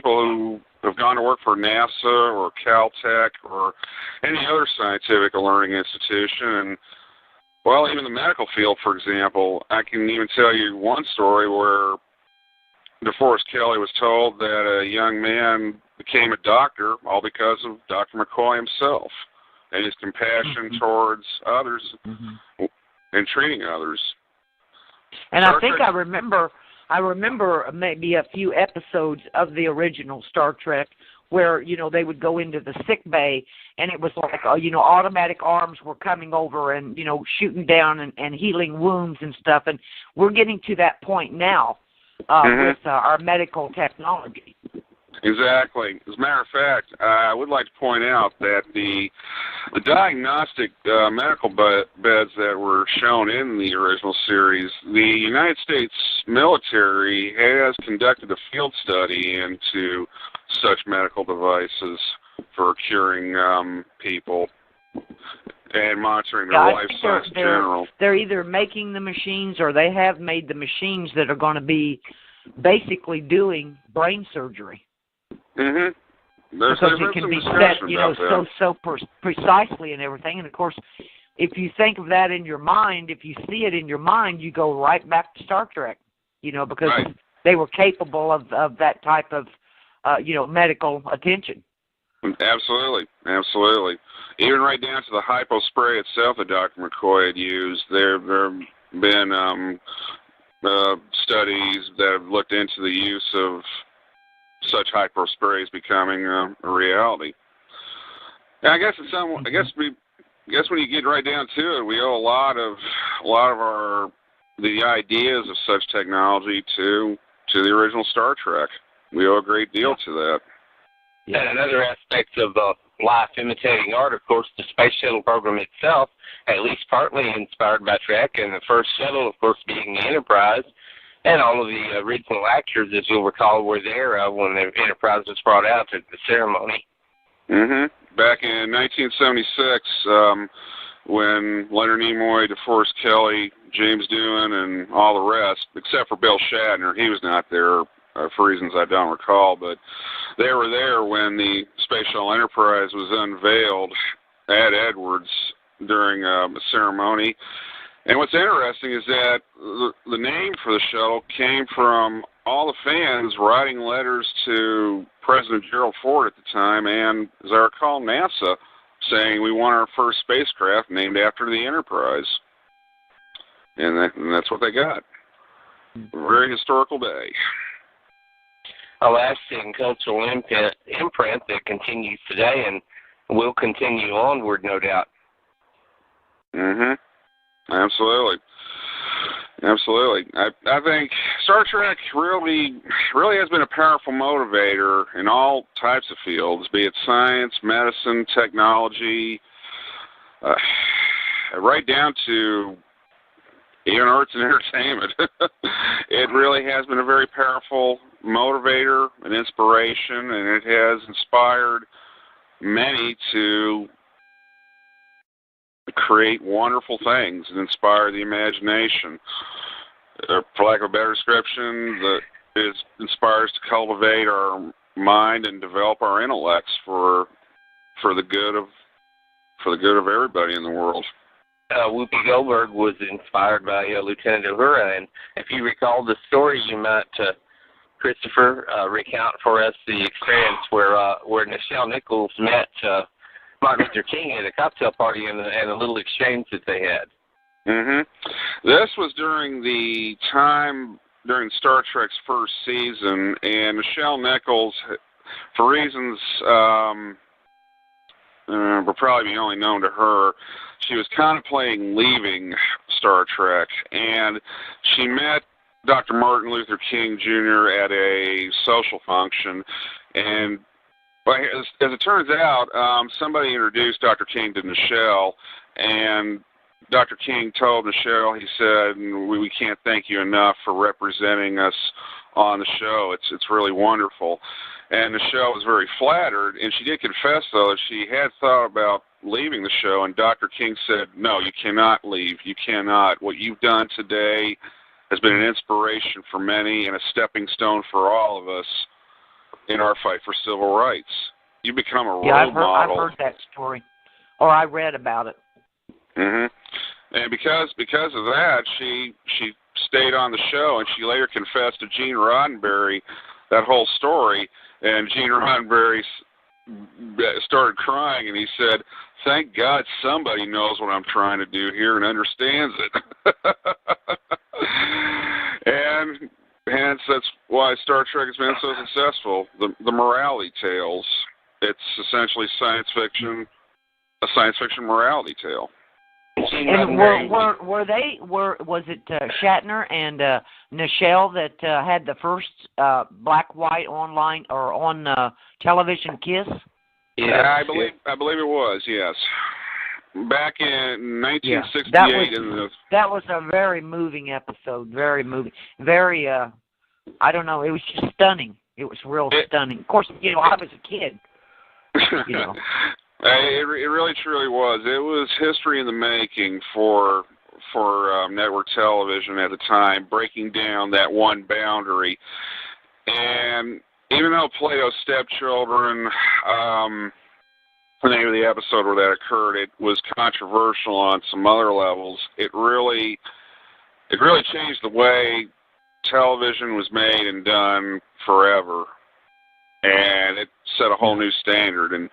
people who have gone to work for NASA or Caltech or any other scientific or learning institution. And, well, even the medical field, for example, I can even tell you one story where DeForest Kelley was told that a young man became a doctor all because of Dr. McCoy himself and his compassion towards others and treating others. And I think I remember maybe a few episodes of the original Star Trek where, you know, they would go into the sick bay and it was like, you know, automatic arms were coming over and, you know, shooting down and healing wounds and stuff. And we're getting to that point now with our medical technology. Exactly. As a matter of fact, I would like to point out that the diagnostic medical beds that were shown in the original series, the United States military has conducted a field study into such medical devices for curing people and monitoring their life signs in general. They're either making the machines or they have made the machines that are going to be basically doing brain surgery. Because it can be set, you know, so precisely and everything. And of course, if you think of that in your mind, if you see it in your mind, you go right back to Star Trek, you know, because they were capable of that type of, you know, medical attention. Absolutely, absolutely. Even right down to the hypo spray itself that Dr. McCoy had used. There have been studies that have looked into the use of such hypo sprays becoming a reality. And I guess when you get right down to it, we owe a lot of the ideas of such technology to the original Star Trek. We owe a great deal to that. Yeah. And another aspect of life imitating art, of course, the space shuttle program itself, at least partly inspired by Trek, and the first shuttle, of course, being the Enterprise. And all of the original actors, as you'll recall, were there when the Enterprise was brought out at the ceremony. Back in 1976, when Leonard Nimoy, DeForest Kelley, James Doohan, and all the rest, except for Bill Shatner, he was not there for reasons I don't recall, but they were there when the Space Shuttle Enterprise was unveiled at Edwards during a ceremony. And what's interesting is that the name for the shuttle came from all the fans writing letters to President Gerald Ford at the time, and as I recall, NASA, saying we want our first spacecraft named after the Enterprise. And that's what they got. A very historical day. A lasting cultural imprint that continues today and will continue onward, no doubt. Absolutely. Absolutely. I think Star Trek really has been a powerful motivator in all types of fields, be it science, medicine, technology, right down to even arts and entertainment. It really has been a very powerful motivator and inspiration, and it has inspired many to create wonderful things and inspire the imagination. For lack of a better description, it inspires to cultivate our mind and develop our intellects for the good of everybody in the world. Whoopi Goldberg was inspired by Lieutenant Uhura, and if you recall the story, you might, Christopher, recount for us the experience where NICHELLE Nichols met Martin Luther King at a cocktail party and a little exchange that they had. This was during Star Trek's first season, and NICHELLE Nichols, for reasons will probably be only known to her, she was contemplating leaving Star Trek, and she met Dr. Martin Luther King Jr. at a social function, and as it turns out, somebody introduced Dr. King to NICHELLE, and Dr. King told NICHELLE, he said, we can't thank you enough for representing us on the show. It's really wonderful. And NICHELLE was very flattered, and she did confess, though, that she had thought about leaving the show, and Dr. King said, no, you cannot leave. You cannot. What you've done today has been an inspiration for many and a stepping stone for all of us. in our fight for civil rights. You become a role model. I've heard that story, or I read about it. Mhm. And because of that, she stayed on the show, and she later confessed to Gene Roddenberry that whole story. And Gene Roddenberry started crying, and he said, "Thank God somebody knows what I'm trying to do here and understands it." And hence, that's why Star Trek has been so successful. The morality tales. It's essentially a science fiction morality tale. And was it Shatner and Nichelle that had the first black-white online or on television kiss? Yeah, I believe it was, yes. Back in 1968. Yeah, that was a very moving episode. Very moving. Very, I don't know. It was just stunning. It was real stunning. Of course, I was a kid. It really truly was. It was history in the making for network television at the time, breaking down that one boundary. And even though Plato's Stepchildren, the name of the episode where that occurred, it was controversial on some other levels. It really changed the way television was made and done forever. And it set a whole new standard. And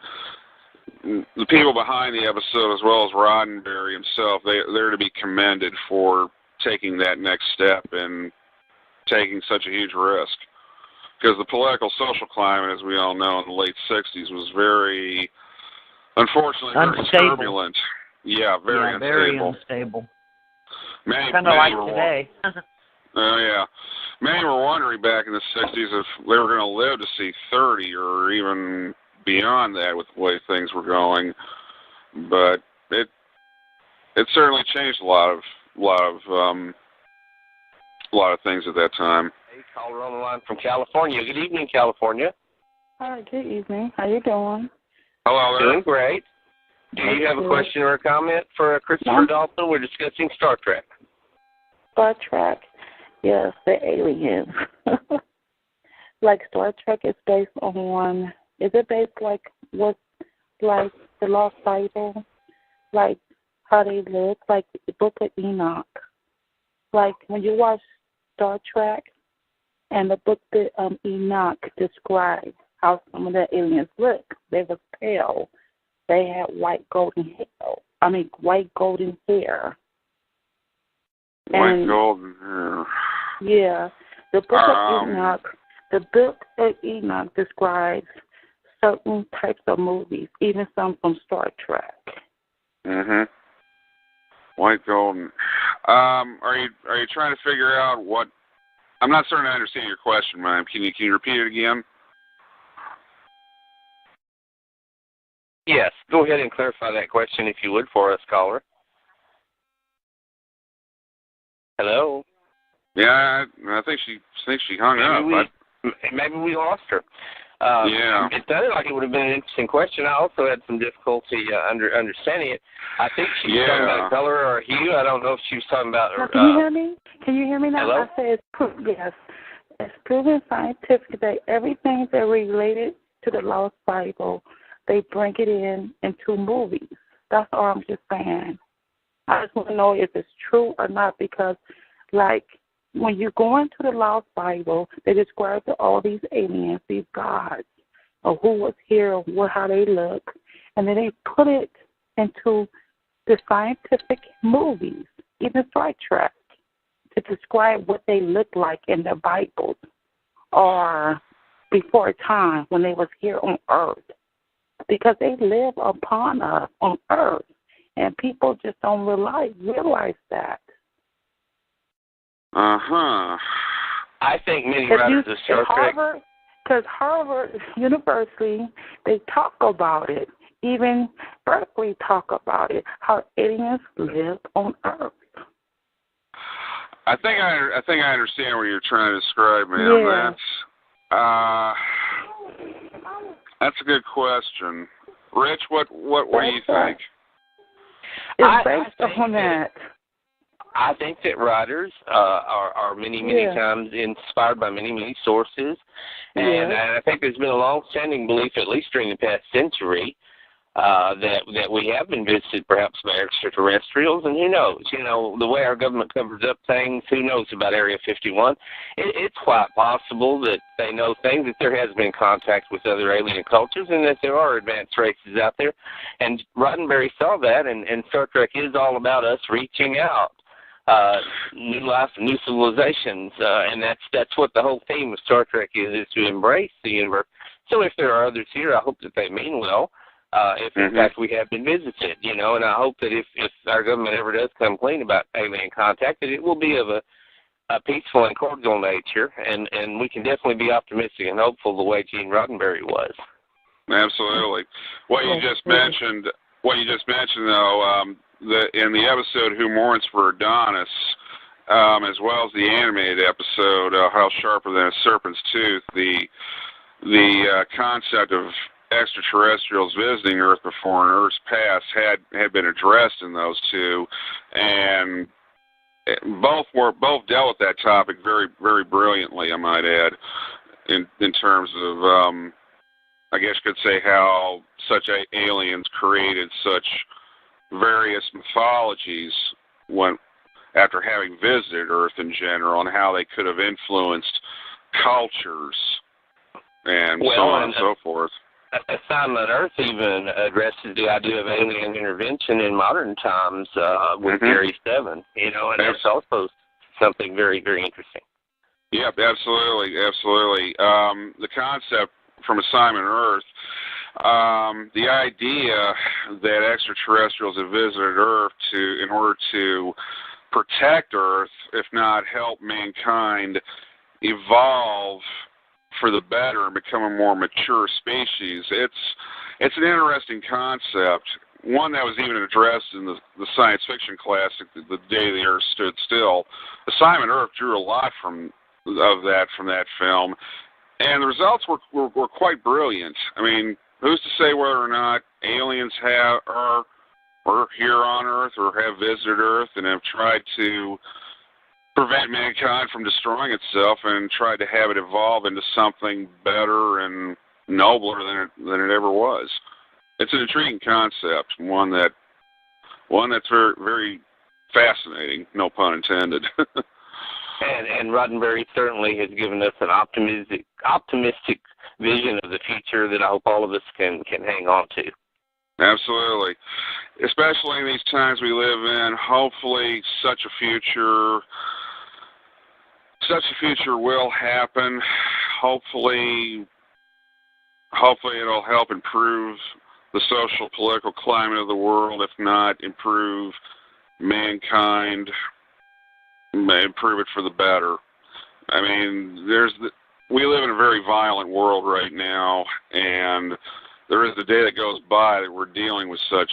the people behind the episode, as well as Roddenberry himself, they're to be commended for taking that next step and taking such a huge risk. Because the political social climate, as we all know, in the late 60s was very, unfortunately, very turbulent. Yeah, very unstable. Kind of like today. Oh, yeah. Many were wondering back in the 60s if they were going to live to see 30 or even beyond that with the way things were going. But it certainly changed a lot of things at that time. Hey, caller on the line from California. Good evening, California. Hi, good evening. How you doing? Hello there. Doing great. Do you have a question or a comment for Christopher Dalton? We're discussing Star Trek. Star Trek. Yes, the aliens. Like Star Trek is based on, is it based like the Lost Bible? Like how they look, like the Book of Enoch. Like when you watch Star Trek and the Book of Enoch describes how some of the aliens look. They were pale. They had white golden hair. White golden hair. White golden hair. Yeah. The Book of Enoch describes certain types of movies, even some from Star Trek. Mhm. White golden. Are you trying to figure out what? I'm not starting to understand your question, ma'am. Can you repeat it again? Yes. Go ahead and clarify that question if you would for us, caller. Hello. Yeah, I think she hung up. Maybe we lost her. Yeah. It sounded like it would have been an interesting question. I also had some difficulty understanding it. I think she was talking about color or hue. I don't know if she was talking about. Can you hear me? Can you hear me now? Hello? I said yes. It's proven scientific that everything that related to the Lost Bible, they bring it into movies. That's all I'm just saying. I just want to know if it's true or not because, like, when you go into the Lost Bible, they describe all these aliens, these gods, or who was here, how they look, and then they put it into the scientific movies, even Star Trek, to describe what they look like in the Bible or before a time when they was here on Earth, because they live upon us on Earth, and people just don't realize that. Uh-huh. I think many writers of Star Trek. Because Harvard University, they talk about it. Even Berkeley talk about it, how aliens live on Earth. I think I understand what you're trying to describe, ma'am. Yeah. That's a good question. Rich, what do you think? It's based on that. I think that writers are many times inspired by many sources, and I think there's been a long-standing belief, at least during the past century, that we have been visited perhaps by extraterrestrials, and who knows? You know, the way our government covers up things, who knows about Area 51? It's quite possible that they know things, that there has been contact with other alien cultures, and that there are advanced races out there. And Roddenberry saw that, and Star Trek is all about us reaching out. New life, new civilizations, and that's what the whole theme of Star Trek is to embrace the universe. So if there are others here, I hope that they mean well. If in fact we have been visited, you know, and I hope that if our government ever does come clean about alien contact, that it will be of a peaceful and cordial nature, and we can definitely be optimistic and hopeful the way Gene Roddenberry was. Absolutely. What you just mentioned, though, in the episode "Who Mourns for Adonis," as well as the animated episode "How Sharper Than a Serpent's Tooth," the concept of extraterrestrials visiting Earth before an Earth's past had been addressed in those two, and both dealt with that topic very, very brilliantly, I might add, in terms of I guess you could say how such aliens created such various mythologies after having visited Earth in general, and how they could have influenced cultures and so on and so forth. Assignment Earth even addresses the idea of alien intervention in modern times with Gary 7, you know, and that's also something very, very interesting. Yep, absolutely. The concept from Assignment Earth, the idea that extraterrestrials have visited Earth in order to protect Earth, if not help mankind evolve for the better and become a more mature species. It's an interesting concept, one that was even addressed in the science fiction classic, The Day the Earth Stood Still. Assignment Earth drew a lot from that film, and the results were quite brilliant. I mean, who's to say whether or not aliens are here on Earth or have visited Earth and have tried to prevent mankind from destroying itself and tried to have it evolve into something better and nobler than it ever was. It's an intriguing concept, one that's very, very fascinating, no pun intended. and Roddenberry certainly has given us an optimistic vision of the future that I hope all of us can hang on to. Absolutely. Especially in these times we live in, hopefully such a future will happen. Hopefully it'll help improve the social political climate of the world, if not improve mankind, improve it for the better. I mean, we live in a very violent world right now, and there is a day that goes by that we're dealing with such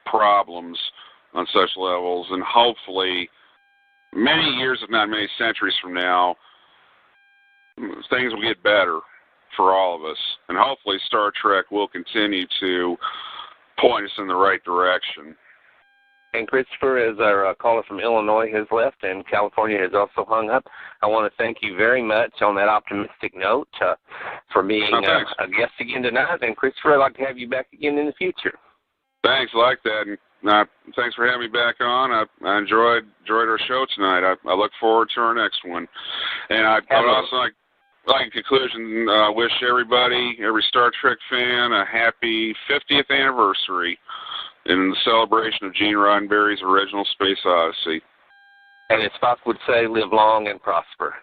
problems on such levels, and hopefully many years, if not many centuries from now, things will get better for all of us. And hopefully Star Trek will continue to point us in the right direction. And Christopher, as our caller from Illinois has left and California has also hung up, I want to thank you very much on that optimistic note for being a guest again tonight. And Christopher, I'd like to have you back again in the future. Thanks, I like that. And thanks for having me back on. I enjoyed our show tonight. I look forward to our next one. And I'd also like in conclusion, wish everybody, every Star Trek fan, a happy 50th anniversary in the celebration of Gene Roddenberry's original Space Odyssey. And as Spock would say, live long and prosper.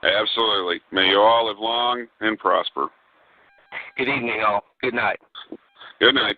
Absolutely. May you all live long and prosper. Good evening, all. Good night. Good night.